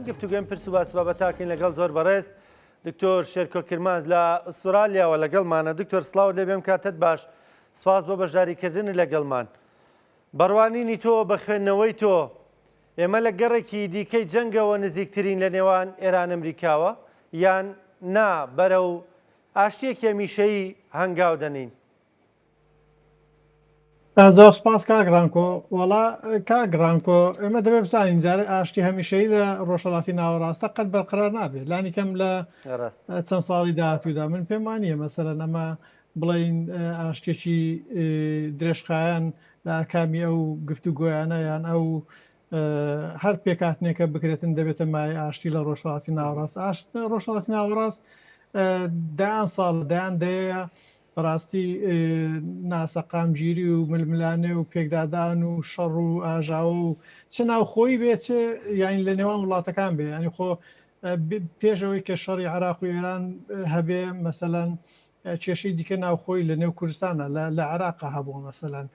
گفتوگوێم پرس و باس بابەتاکەین لەگەڵ زۆر بەڕێز دکتۆر شێرکۆ کرماز لە ئوسترالیاوە لەگەڵمانە. دکتۆر سڵاو لێبێم کاتت باش، سپاس بۆ بەشداریکردن لەگەڵمان. بەڕوانینی تۆ بە خوێندنەوەی تۆ ئێمە لە گەڕێکی دیکەی جەنگەوە نزیکترین لە نێوان ئێران ئەمریکاوە یان نا بەرە و ئاشتیەکی هەمیشەیی هەنگاو دەنین؟ زۆر سپاس کاگرانکۆ. وڵا کاگرانکۆ ئێمە دەبێت بزانین جارە ئاشتی هەمیشەیی لە ڕۆژهەڵاتی ناوەڕاستە قەت بەرقرار نابێت. لانی کەم لە چەند ساڵی داهاتوودا من پێم وانییە مەسەرەن ئەمە بڵین ئاشتێکی درێژخایەن لە ئاکامی ئەو گفتوگۆیانە یان ئەو هەر پێکاتنێکە بکرێتن دەبێتە مای ئاشتی لە ڕۆژهەڵاتی ناوەڕاست. ڕۆژهەڵاتی ناوەڕاست دایان ساڵ دایان دەیە بەڕاستی ناسەقامگیری و ململانێ و پێکدادان و شەڕ و ئاژاوە و چ ناوخۆی بێت چ یان لە نێوان وڵاتەکان بێ. ینی خۆ پێشەوەی کە شەڕی عراق و ئێران هەبێ مەسەلەن کێشەی دیکە ناوخۆی لە نێو کوردستانە لە عراقا هەبووە مەسەلەن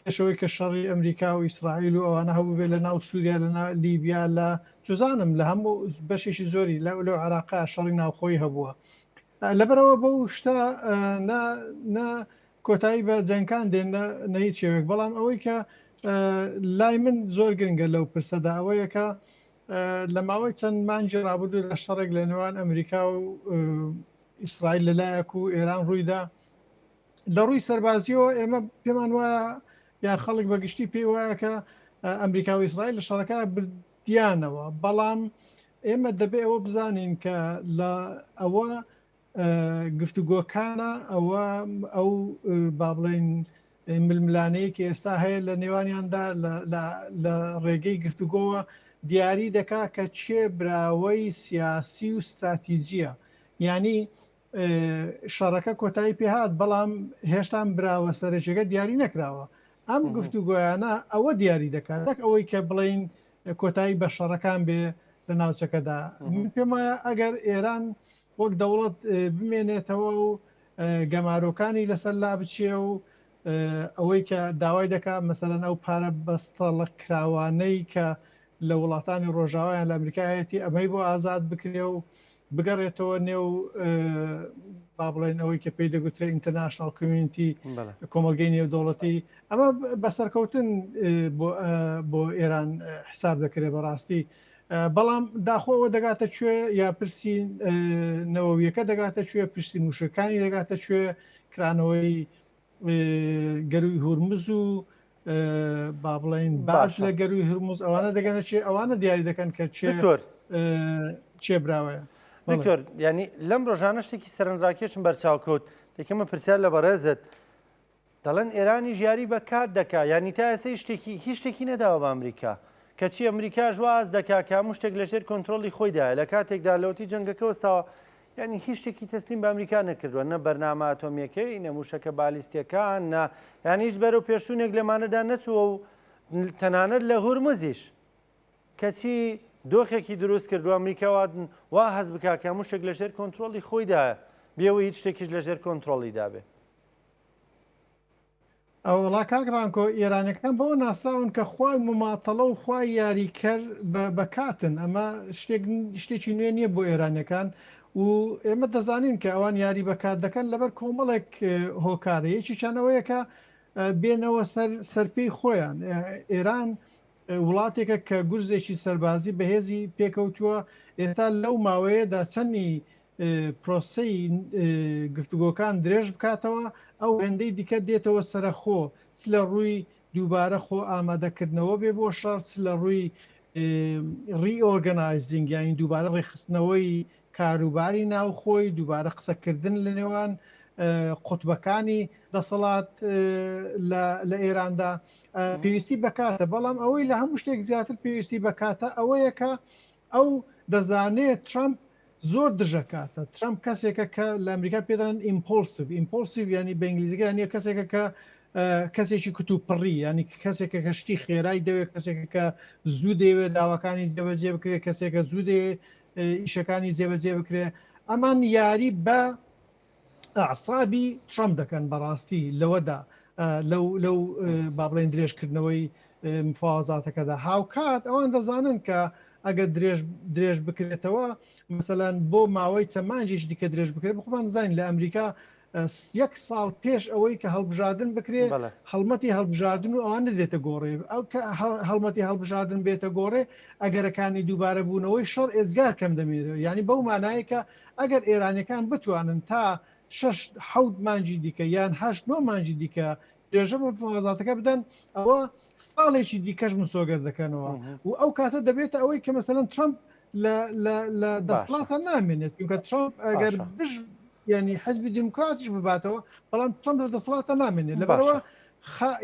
پێشەوەی کە شەڕی ئەمریکا و ئیسرائیل و ئەوانە هەبوو بێ لە ناو سووریا لە لیبیا لە جوزانم لە هەموو بەشێکی زۆری لەو عراقا شەڕی ناوخۆی هەبووە. لەبەرەوە بەو شتە کۆتایی بە جەنگان دێن نە هیچ شێوێک، بەڵام ئەوەی کە لای من زۆر گرنگە لەو پرسەدا ئەوەیە کە لە ماوەی چەند مانجی ڕابردوو لە شەڕێک لە نێوان ئەمریکا و ئیسرائیل لەلایەک و ئێران ڕوویدا لە ڕووی سەربازیەوە ئێمە پێمان وایە یا خەڵک بەگشتی پێی وایە کە ئەمریکا و ئیسرائیل لە شەڕەکە بردیانەوە، بەڵام ئێمە دەبێ ئەوە بزانین کە لە ئەوە گفتوگۆکانە ئەوە ئەو با بڵێن ململانەیەکی ئێستا هەیە لە نێوانیاندا لە ڕێگەی گفتوگۆوە دیاری دەکا کە چێ براوەی سیاسی و استراتیجیە. ینی شەڕەکە کۆتایی پێهات بەڵام هێشتا براوە سەرچێگە دیاری نەکراوە. ئەم گفتوگۆیانە ئەوە دیاری دەکات ئەوەی کە بڵین کۆتایی بە شەڕەکان بێ لە ناوچەکەدا. پێم وایە ئەگەر ئێران وەک دەوڵەت بمێنێتەوە و گەمارۆکانی لەسەر لا بچێ و ئەوەی کە داوای دەکات مەسەلەن ئەو پارە بەستەڵە کراوانەی کە لە وڵاتانی ڕۆژاوایان لە ئەمریکایەتی ئەمەی بۆ ئازاد بکرێ و بگەڕێتەوە نێو با بڵێن ئەوەی کە پێی دەگوترێت ئینتەرناشنال کۆمیونیتی کۆمەلگەی نێودەوڵەتی، ئەمە بەسەرکەوتن بۆ ئێران حساب دەکرێت بەڕاستی. بەڵام داخۆەوە دەگاتە کوێ یا پرسی نەوەویەکە دەگاتە کوێ، پرسی موشەکانی دەگاتە کوێ، کرانەوەی گەروی هورمز و با بڵێن باش لە گەروی هورمز ئەوانە دەگەنە چێ، ئەوانە دیاری دەکەن کە چێ براوەیە. دکتۆر ینی لەم ڕۆژانە شتێکی سەرنجڕاکێشم بەرچاوکەوت دەکەمە پرسیار لە بەڕێزت دەڵێن ئێرانی ژیاری بە کات دەکا، ینی تا ئێستا هیچ شتێکی نەداوە بە ئەمریکا کەچی ئەمریکا ژواز دەکا کە هەموو شتێک لەژێر کۆنتترۆلی خۆیدایە لە کاتێکدا لەوتی جەنگەکە وەستاوە، ینی هیچ شتێکی تەسلیم بە ئەمریکا نەکردووە، نە بەرنامە ئاتۆمیەکەی نەموشەکە بالیستیەکان نە یانی هیچ بەرەو پێشوونێک لەمانەدا نەچووە و تەنانەت لە هورمزیش کەچی دۆخێکی دروست کردو ئەمریکاوادن وا هەز بکا کە هەموو شتێک لەژێر کۆنتترۆلی خۆیدایە بێەوە هیچ شتێکیش لەژێر کۆنتترۆلی دابێ. ئەوڵا کاگرانکۆ ئێرانەکان بەوە ناسراون کە خوای مماتەڵە و خوای یاریکەر بەکاتن، ئەمە شتێکی نوێ نییە بۆ ئێرانەکان و ئێمە دەزانین کە ئەوان یاری بەکات دەکەن لەبەر کۆمەڵێک هۆکارە. یەکی چانەوەیەکە بێنەوە سەرپێی خۆیان. ئێران وڵاتێکە کە گورزێکی سەربازی بەهێزی پێکەوتووە، ئێستا لەو ماوەیەدا چەندی پرۆسەی گفتوگۆکان درێژ بکاتەوە ئەو هێندەی دیکە دێتەوە سەرخۆ، چ لە ڕووی دووبارە خۆ ئامادەکردنەوە بێ بۆ شەڕ، لە ڕووی ڕیئۆرگەنایزینگ یانی دووبارە ڕێخستنەوەی کاروباری ناوخۆی، دووبارە قسەکردن لە نێوان قوتبەکانی دەسەڵات لە ئێراندا پێویستی بەکاتە. بەڵام ئەوەی لە هەموو شتێک زیاتر پێویستی بەکاتە ئەوەیە کە ئەو دەزانێت ترامپ زۆر دژەکاتە. ترامپ کەسێکە کە لە ئەمریکا پێدەڵێن ئیمپۆلسیڤ ینی بە ئینگلیزیەکە نیە کەسێکە کە کەسێکی کتوپڕی، ینی کەسێکە کە شتی خێرای دەوێت، کەسێکە کە زوو دەوێت داواکانی جێبەجێ بکرێت، کەسێکە زوو دەوێت ئیشەکانی جێبەجێ بکرێت. ئەمان یاری بە ئەعسابی ترامپ دەکەن بەڕاستی لەوەدا لەو با بڵێن درێژکردنەوەی مفاوەزاتەکەدا. هاوکات ئەوان دەزانن کە ئەگە درێژ بکرێتەوە مثلەن بۆ ماوەی چەمانجیش دیکە درێژ بکرێت بخۆمان زانین لە ئەمریکا 1 ساڵ پێش ئەوەی کە هەڵبژاردن بکرێ هەڵمەتی هەڵبژاردن و ئەوان دێتە گۆڕێ ئەو کە هەڵمەتی هەڵبژاردن بێتە گۆڕێ ئەگەرەکانی دووبارە بوونەوەی شەڕ ئێزگار کەم دەمێنێت ینی بەو مانایە کە ئەگەر ئێرانەکان بتوانن تا 6-7 مانجی دیکە یان 8-9 مانجی دیکە درێژە بە مەوازاتەکە بدەن ئەوە ساڵێکی دیکەش مسۆگەر دەکەنەوە و ئەو کاتە دەبێتە ئەوەی کە مەسەلەن ترامپ لە دەسڵاتە نامێنێت چونکە ترامپ ئەگەر ینی حزبی دیموکراتیش بباتەوە بەڵام ترامپ لە دەسڵاتە نامێنێت لەبەرەوە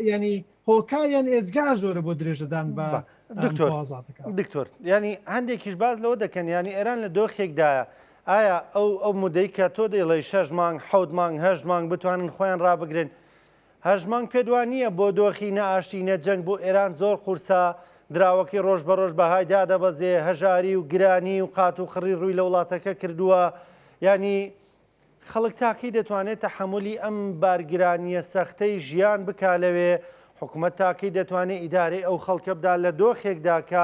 ینی هۆکاریان ئێزگار زۆرە بۆ درێژەدان بە دکتۆر ینی هەندێکیش باز لەوە دەکەن ینی ئێران لە دۆخێکدایە ئایا ئەو مودەی کە تۆ دەیڵێ 6 مانگ 7 مانگ 8 مانگ بتوانن خۆیان ڕابگرن 8 مانگ پێدوان نییە بۆ دۆخی نەئاشتی نەجەنگ بۆ ئێران زۆر قورسا دراوەکی ڕۆژ بە ڕۆژ بەهای دادەبەزێ هەژاری و گرانی و قات و خڕی ڕووی لە وڵاتەکە کردووە ینی خەڵک تاکەی دەتوانێت تەحملی ئەم بارگرانیە سەختەی ژیان بکالەوێ حکوومەت تاکەی دەتوانێت ئیدارەی ئەو خەڵکە بدا لە دۆخێکدا کە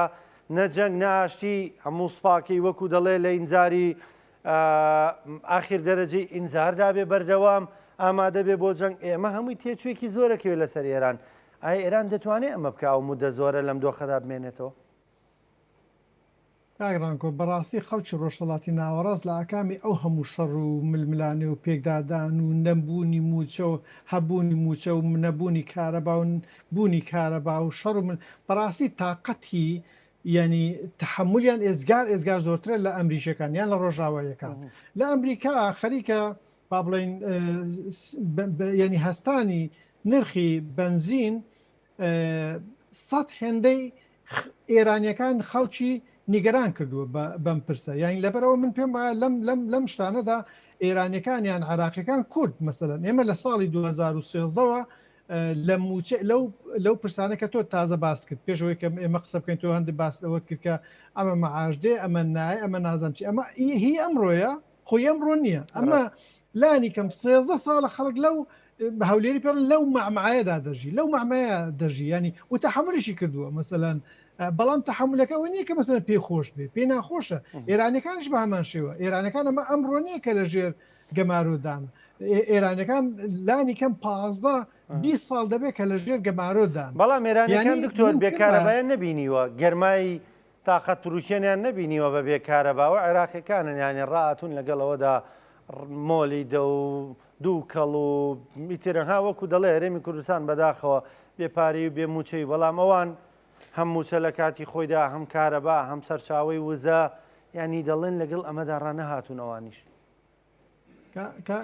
نەجەنگ نەئاشتی هەموو سوپاکەی وەکو دەڵێ لە ئینزاری ئاخر دەرەجەی ئینزاردا بێ بەردەوام ئامادە بێ بۆ جەنگ ئێمە هەمووی تێچوێکی زۆرەکەوێت لەسەر ئێران ئایا ئێران دەتوانێت ئەمە بکە و مودە زۆرە لەم دۆخەدا بمێنێتەوە کاگرانکۆ بەڕاستی خەڵکی ڕۆژهەڵاتی ناوەڕاست لە ئاکامی ئەو هەموو شەڕ و ململانێ و پێکدادان و نەبوونی موچە و هەبوونی موچە و نەبوونی کارەبا و بوونی کارەبا و شەڕ و بەڕاستی تااقەتی ینی تحملیان ئێزگار زۆرترە لە ئەمریکیەکان یان لە ڕۆژاواییەکان لە ئەمریکا خەریکە با بڵێن ینی هەستانی نرخی بنزین 100 هێندەی ئێرانیەکان خەڵکی نیگەران کردووە بەم پرسە یانی لەبەرەوە من پێم وایە لەم شتانەدا ئێرانیەکان یان عراقیەکان کورد مەسەلەن ئێمە لە ساڵی 2013ەوە لە لەو پرسانە کە تۆ تازە باس کرد پێشەوەی کە ئێمە قسە بکەین تۆ هەندێک باس لەوە کرد کە ئەمە مەعاشدێ ئەمە نایە ئەمە نازانم چی ئەمە هی ئەمڕۆیە خۆی ئەمڕۆ نییە ئەمە لانی کەم 13 ساڵە خەڵک لەو هەولێری پێ لەو مەعمایەدا دەژی لەو مەعمایە دەژی ینی و تەحملیشی کردووە مەسەلەن بەڵام تەحملەکەەوە نییە کە مەسەلەن پێی خۆش بێ پێی ناخۆشە ئێرانەکانش بە هەمان شێوە ئێرانەکان ئەمە ئەمڕۆ نییە کە لە ژێر گەمارۆدان ئێرانەکان لانی کەم 15-20 ساڵ دەبێت کە لە ژێر گەمارۆدان بەڵام ئێرانەکان دکتۆر بێکارەبایان نبینیوە گەرمایی تااقەت پروکێنیان نبینیوە بە بێکارەباوە عێراقیەکانن یانی ڕاتون لەگەڵەوەدا مۆلی دە و دوو کەڵ و میترەها وەکو دەڵێ هەرێمی کوردستان بەداخەوە بێپاری و بێموچەی بەڵام ئەوان هەم موچە لە کاتی خۆیدا هەم کارەبا هەم سەرچاوی وزە ینی دەڵێن لەگەڵ ئەمەدا ڕانە هاتوون ئەوانیش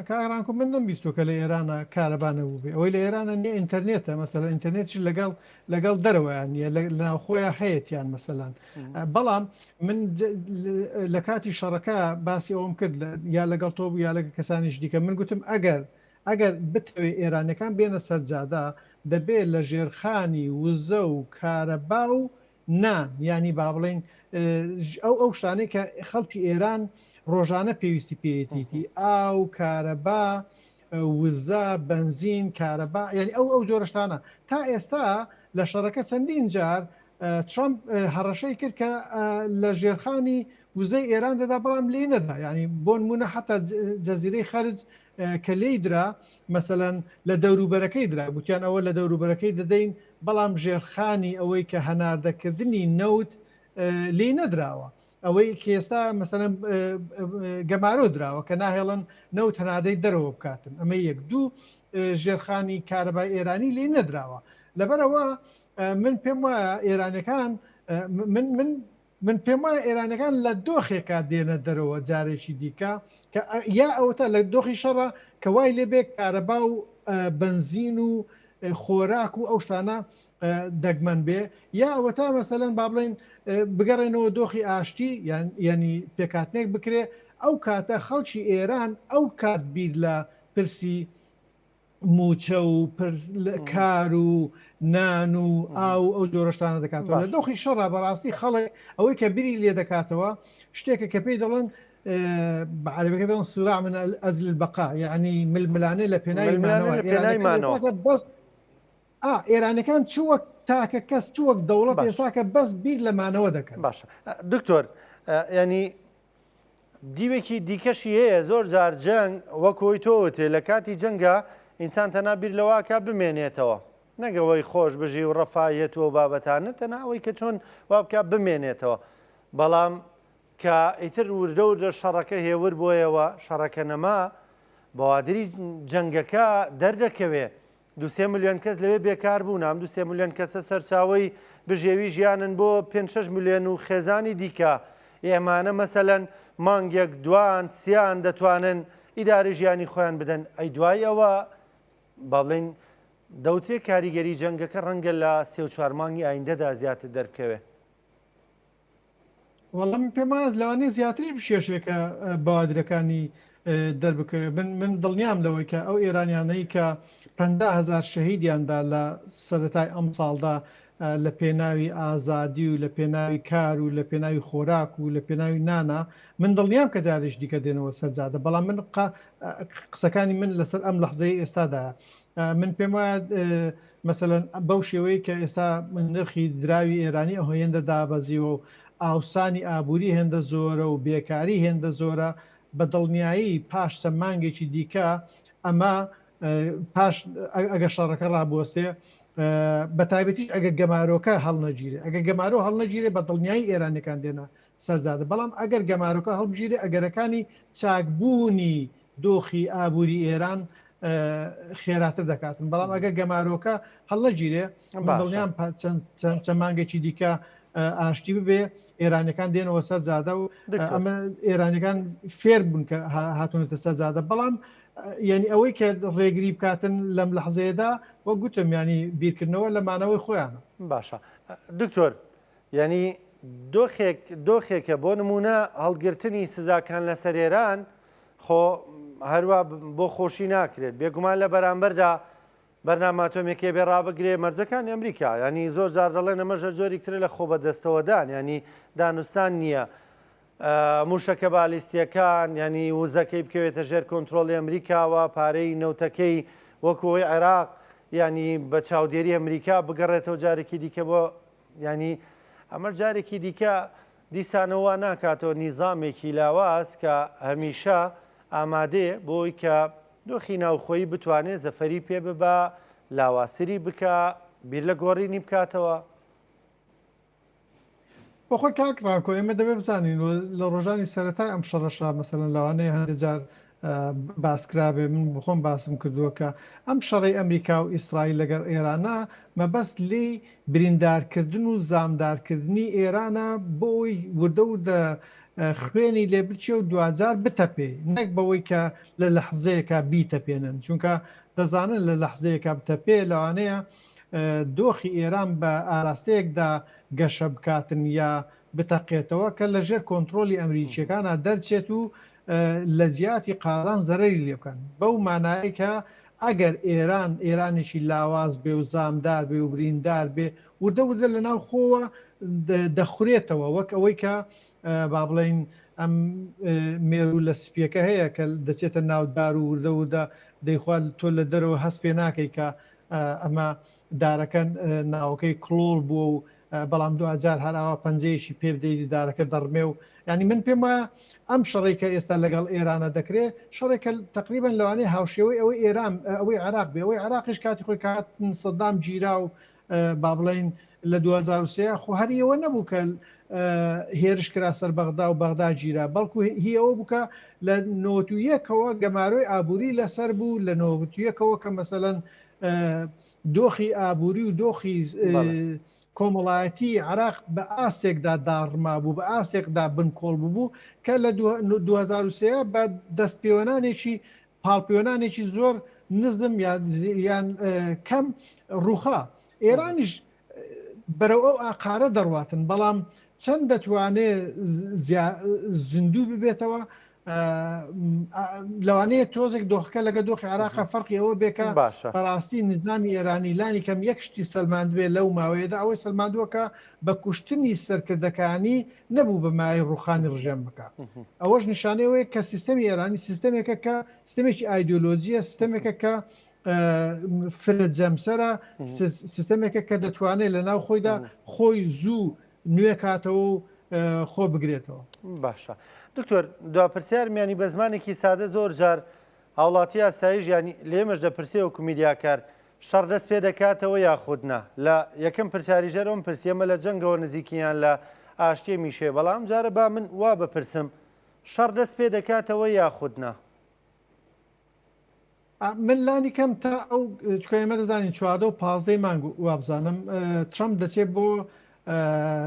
کارانکو من نەمبیستۆ کە لە ئێرانە کارەبانە بوو بێ ئەوەی لە ئێرانە نیە ئینتەرنێتە مەسەلا ئینتەرنێتش لەگەڵ دەرەوەیان نیە ناوخۆیان هەیەیان مەسەلان بەڵام من لە کاتی شەڕەکە باسی ئەوم کرد یا لەگەڵ تۆ یا لەگە کەسانیش دیکە من گوتم ئەگەر بتەوێت ئێرانەکان بێنە سەرجادا دەبێت لە ژێرخانی وزە و کارەبا و نان ینی با بڵێن ئەو شتانەی کە خەڵکی ئێران ڕۆژانە پێویستی پێێتیتی ئاو کارەبا وزە بنزین کارەبا ینی ئەو جۆرەشتانە تا ئێستا لە شەڕەکە چەندین جار ترامپ هەڕەشەی کرد کە لە ژێرخانی وزەی ئێران دەدا بەڵام لێ نەدا ینی بۆ نمونە حتا جەزیرەی خەرج کە لێی درا مەسەلەن لە دەوروبەرەکەی درا گوتیان ئەوە لە دەوروبەرەکەی دەدەین بەڵام ژێرخانی ئەوەی کە هەناردەکردنی نەوت لێ نەدراوە ئەوەی کێستا مەسەلەن گەمارۆ دراوە کە ناهێڵن نەوت هەنادەی دەرەوە بکاتن ئەمە یەک دوو ژێرخانی کارەبای ئێرانی لێ نەدراوە لەبەرەوە من پێم وایە ئێرانەکان من پێم وایە ئێرانەکان لە دۆخێکا دێنە دەرەوە جارێکی دیکە کە یا ئەوەتە لە دۆخی شەڕە کە وای لێبێ کارەبا و بنزین و خۆراک و ئەو شتانە دەگمەن بێ یا ئەوەتا مەسەلەن با بڵێن بگەڕێنەوە دۆخی ئاشتی ینی پێکاتنێک بکرێ ئەو کاتە خەڵکی ئێران ئەو کات بیر لە پرسی موچە و کار و نان و ئەو جۆرەشتانە دەکاتەوە لە دۆخی شەڕە بەڕاستی خەڵک ئەوەی کە بیری لێ دەکاتەوە شتێکە کە پێی دەڵێن بعربەکە بڵێن صراع من ئەجل البقاء یعنی ململانێ لە پێناوی مانەوە بەس ئێرانەکان چوە تاکە کەس چوەک دەوڵەت ئێستاکە بەس بیر لەمانەوە دەکەن. باشە دکتۆر ینی دیوێکی دیکەشی هەیە زۆر جار جەنگ وەکۆی تۆوتێ لە کاتی جەنگە ئینسان تەنا بیر لەواکە بمێنێتەوە نەگەوەی خۆش بژی و ڕەفاەتەوە بابەتانە تەناوەی کە چۆن وابکە بمێنێتەوە بەڵام کە ئیتر وردە وردە شەڕەکە هێور بۆیەوە شەڕەکە نەما بەوادری جەنگەکە دەردەکەوێ 2 ملیۆن کەس لەوێ بێکار بوون ئەم 2 ملیۆن کەسە سەرچاوی بژێوی ژیانن بۆ 5-6 ملیۆن و خێزانی دیکە ئێمانە مەسەلەن مانگێک دوان سیان دەتوانن ئیداری ژیانی خۆیان بدەن ئەی دوای ئەوە با بڵێن دەوتێ کاریگەری جەنگەکە ڕەنگە لە 3-4 مانگی ئایندەدا زیاتر دەربکەوێ. وەڵام پێم وایە لەوانەیە زیاتریش بشێشێکە بەوادرەکانی دەربکەوێ. من دڵنیام لەوەی کە ئەو ئێرانیانەی کە 50,000 شەهیدیاندا لە سەرەتای ئەم ساڵدا لە پێناوی ئازادی و لە پێناوی کار و لە پێناوی خۆراک و لە پێناوی نانە من دڵنیام کە جارێش دیکە دێنەوە سەرجادە بەڵام من قسەکانی من لەسەر ئەم لەحزەی ئێستادا من پێم وایە مەسەلەن بەو شێوەیە کە ئێستا نرخی دراوی ئێرانی ئەو هێندە دابەزیوە و ئاوسانی ئابووری هێندە زۆرە و بێکاری هێندە زۆرە بە دڵنیایی پاش چەند مانگێکی دیکە ئەمە پاش ئەگە شەڕەکە ڕابوەستێ بە تایبەتیش ئەگە گەمارۆکە هەڵنەگیرێ ئەگە گەمارۆ هەڵنەگیرێ بە دڵنیایی ئێرانەکان دێنە سەرزادە بەڵام ئەگەر گەمارۆکە هەڵبژیرێ ئەگەرەکانی چاکبوونی دۆخی ئابووری ئێران خێراتر دەکاتن بەڵام ئەگە گەمارۆکە هەڵنەگیرێ دڵنیان چەند مانگێکی دیکە ئاشتی ببێ ئێرانەکان دێنەوە سەرجادە و ئەمە ئێرانەکان فێر بوون کە هاتوونەتە سەرجادە بەڵام یعنی ئەوەی کە ڕێگری بکاتن لەم لەحزەیەدا وە گوتم ینی بیرکردنەوە لەمانەوەی خۆیانە. باشە دکتۆر ینی دۆخێکە بۆ نمونە هەڵگرتنی سزاکان لە سەرێران خۆ هەروە بۆ خۆشی ناکرێت بێگومان لە بەرامبەردا بەرناماتۆمێکێ بێ ڕابگرێ مەرجەکانی ئەمریکا ینی زۆر جار دەڵێن ئەمەژە زۆری ترە لە خۆ بەدەستەوەدان ینی دانوستان نییە موشەکە بالیستیەکان ینی وزەکەی بکەوێتە ژێر کۆنتترۆلی ئەمریکاوە پارەی نەوتەکەی وەکوەوەی عێراق ینی بە چاودێری ئەمریکا بگەڕێتەوە جارێکی دیکە بۆ ینی ئەمە جارێکی دیکە دیسانەوە ناکاتەوە نیزامێکی لاواز کە هەمیشە ئامادەیە بۆی کە دۆخی ناوخۆیی بتوانێت زەفەری پێ ببە لاواسری بکە بیر لە گۆڕینی بکاتەوە. بەخۆی کاکڕاکۆ ئێمە دەبێ بزانین لە ڕۆژانی سەرەتای ئەم شەڕەشا مەسەلەن لەوانەیە هەندێک جار باسکرابێ من بخۆم باسم کردووە کە ئەم شەڕی ئەمریکا و ئیسرائیل لەگەڵ ئێرانە مەبەست لێ بریندارکردن و زامدارکردنی ئێرانە بۆی وردە و خوێنی لێ بچێ و دوجار بتەپێ نەک بەوەی کە لە لەحزەیەکە بیتەپێنن چونکە دەزانن لە لەحزەیەکە بتەپێ لەوانەیە دۆخی ئێران بە ئاراستەیەکدا گەشە بکاتن یا بتەقێتەوە کە لە ژێر کۆنتترۆلی ئەمریکیەکانە دەرچێت و لە جیاتی قازان زەرری لێ بکەن بەو مانایی کە ئەگەر ئێرانێکی لاواز بێ و زامدار بێ و بریندار بێ وردە وردە لە ناو خۆوە دەخورێتەوە وەک ئەوەی کە با بڵین ئەم مێرو لە سپیەکە هەیە کە دەچێتە ناودار و وردە وردە دەیخوات تۆ لە دەرەوە هەست پێ ناکەی کە ئەمە دارەکە ناوەکەی کلۆڵ بووە و بەڵام دوجار هەراوە پەنجەیەشی پێ بدەیت دارەکە دەڕمێ و ینی من پێم وایە ئەم شەڕێکە ئێستا لەگەڵ ئێرانە دەکرێت شەڕێکە تقریبان لەوانەیە هاوشێوەی ئەوەی ئێران ئەوەی عراق بێ ئەوەی عراقیش کاتی خۆی کاتن سەدام گیرا و با بڵین لە 2023 خۆ هەریەوە نەبوو کە هێرش کرا سەر بەغدا و بەغدا گیرا بەڵکو هی ئەوە بکە لە 91ەوە گەمارۆی ئابووری لەسەر بوو لە 91ەوە کە مەسەلەن دۆخی ئابووری و دۆخی کۆمەڵایەتی عراق بە ئاستێکدا داڕما بوو بە ئاستێکدا بنکۆڵ بوو کە لە 2023 بە دەستپێوەنانێکی پاڵپێوەنانێکی زۆر نزم یان کەم ڕووخا ئێرانیش بەرەو ئەو ئاقارە دەڕواتن بەڵام چەند دەتوانێت زیندوو ببێتەوە لەوانەیە تۆزێک دۆخەکە لەگە دۆخی عراقە فەرقی ئەوە بێکە بەڕاستی نظامی ئێرانی لانی کەم یەک شتی سەلماند بێ لەو ماوەیەدا ئەوەی سەلماندووەکە بە کوشتنی سەرکردەکانی نەبوو بە مای ڕوخانی ڕژێم بکە ئەوەش نیشانەیەوەیە کە سیستەمی ئێرانی سیستەمێکە کە سیستەمێکی ئایدۆلۆجیە سیستەمێکە کە فرد جەمسەرە سیستەمێکە کە دەتوانێت لە ناو خۆیدا خۆی زوو نوێ کاتەوە و خۆ بگرێتەوە. باشە دکتۆر دواپرسیارمیانی بە زمانێکی سادە زۆر جار هاوڵاتی یاساییش ینی لێمەش دەپرسێ و کومیدیاکار شەڕ دەست پێ دەکاتەوە یاخودنا لە یەکەم پرسیاری ژەرەوەم پرسیەمە لە جەنگەوە نزیکیان لە ئاشتێ میشێ بەڵام جارە با من وا بپرسم شەڕ دەست پێ دەکاتەوە یاخودنا. من لانی کەم تا ئەو چکە ئێمە دەزانین 14 و 15 مانگ وابزانم ترامپ دەچێت بۆ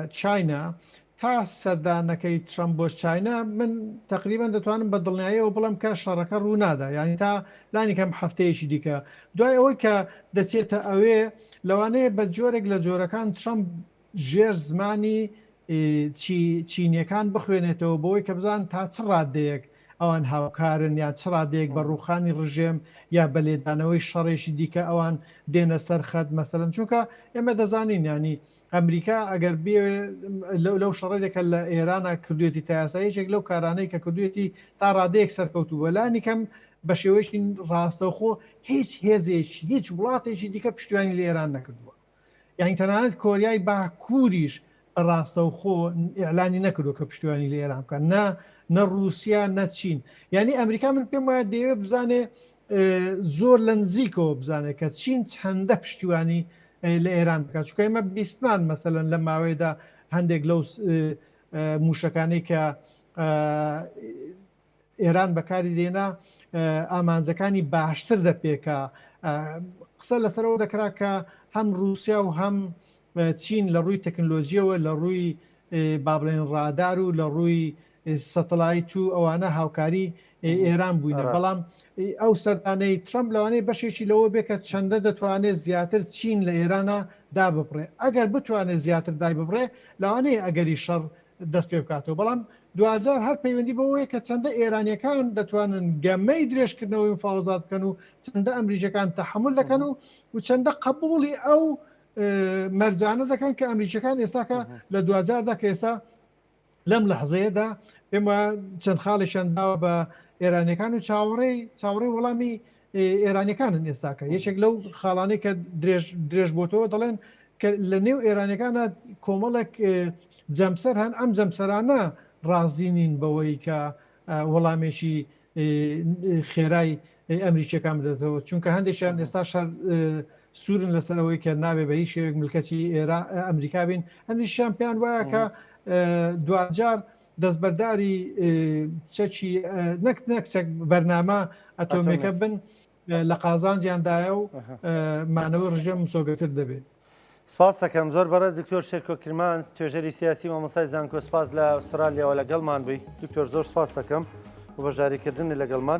چاینا تا سەردانەکەی ترامپ بۆ چاینا من تقریبا دەتوانم بە دڵنیاییەوە بڵم کە شەڕەکە ڕوونادا یعنی تا لانی کەم هەفتەیەشی دیکە دوای ئەوەی کە دەچێتە ئەوێ لەوانەیە بە جۆرێک لە جۆرەکان ترامپ ژێر زمانی چینیەکان بخوێنێتەوە بۆی کە بزان تا چ ڕادەیەک ئەوان هاوکارن یا چ ڕادەیەک بە ڕووخانی ڕژێم یا بە لێدانەوەی شەڕێکی دیکە ئەوان دێنە سەر خەت مەسەرەن چونکە ئێمە دەزانین ینی ئەمریکا ئەگەر بێ لەو شەڕێکە لە ئێرانە کردوێتی تا یاساییەک لەو کارانەی کە کردوێتی تا ڕادەیەک سەرکەوتو بەلانی کەم بە شێوەیەکی ڕاستەوخۆ هیچ هێزێکی هیچ وڵاتێکی دیکە پشتیوانی لە ئێران نەکردووە یعنی تەنانەت کۆریای باکووریش ڕاستەوخۆ ئیعلانی نەکردو کە پشتیوانی لە ئێران بکەن نە رووسیا نەچین یعنی ئەمریکا من پێم وایە دەیەوێت بزانێ زۆر لە نزیکەوە بزانێت کە چین چەندە پشتیوانی لە ئێران بکات چکە ئێمە بیستمان مەسەلەن لە ماوەیەدا هەندێک لەو موشەکانی کە ئێران بەکاری دێنا ئامانجەکانی باشتر دەپێکا قسە لەسەرەوە دەکرا کە هەم رووسیا و هەم چین لە ڕووی تەکنۆلۆژیەوە لە ڕووی با بڵێن ڕادار و لە ڕووی سەتەلایت و ئەوانە هاوکاری ئێران بووینە بەڵام ئەو سەردانەی ترامپ لەوانەیە بەشێکی لەوە بێ کە چەندە دەتوانێت زیاتر چین لە ئێرانە دا ببڕێ ئەگەر بتوانێت زیاتر دای ببڕێ لەوانەیە ئەگەری شەڕ دەست پێ بکاتەوە بەڵام دوجار هەر پەیوەندی بەوەیە کە چەندە ئێرانیەکان دەتوانن گەمەی درێژکردنەوەی مفاوزات بکەن و چەندە ئەمریکەکان تەحمل دەکەن و چەندە قبوڵی ئەو مەرجانە دەکەن کە ئەمریکەکان ئێستاکە لە دوجاردا کە ئێستا لەم لەحزەیەدا پێم وایە چەند خاڵیشان داوە بە ئێرانیەکان و چاوەڕێی وەڵامی ئێرانیەکانن ئێستاکە یەکێک لەو خاڵانەی کە درێژ بۆتەوە دەڵێن کە لە نێو ئێرانیەکانە کۆمەڵێک جەمسەر هەن ئەم جەمسەرانە ڕازینین بەوەی کە وەڵامێکی خێرای ئەمریکیەکان بدەتەوە چونکە هەندێکیان ئێستا شەر سوورن لەسەرەوەی کە نابێ بە هیچ شێوێک ملکەتی ئەمریکا بین هەندێکیان پێیان وایە کە دوجار دەستبەرداری چەکی نەک چەک بەرنامە ئەتۆمێکە بن لە قازانجیاندایە و مانەوە ڕژێم مسۆگەتر دەبێت. سپاس دەکەم زۆر بەڕێز دکتۆر شێرکۆ کرمان توێژەری سیاسی مامۆستای زانکۆ سپاس لە ئوسترالیاەوە لەگەڵمان بووی دکتۆر زۆر سپاس دەکەم و بەشداریکردنی لەگەڵمان.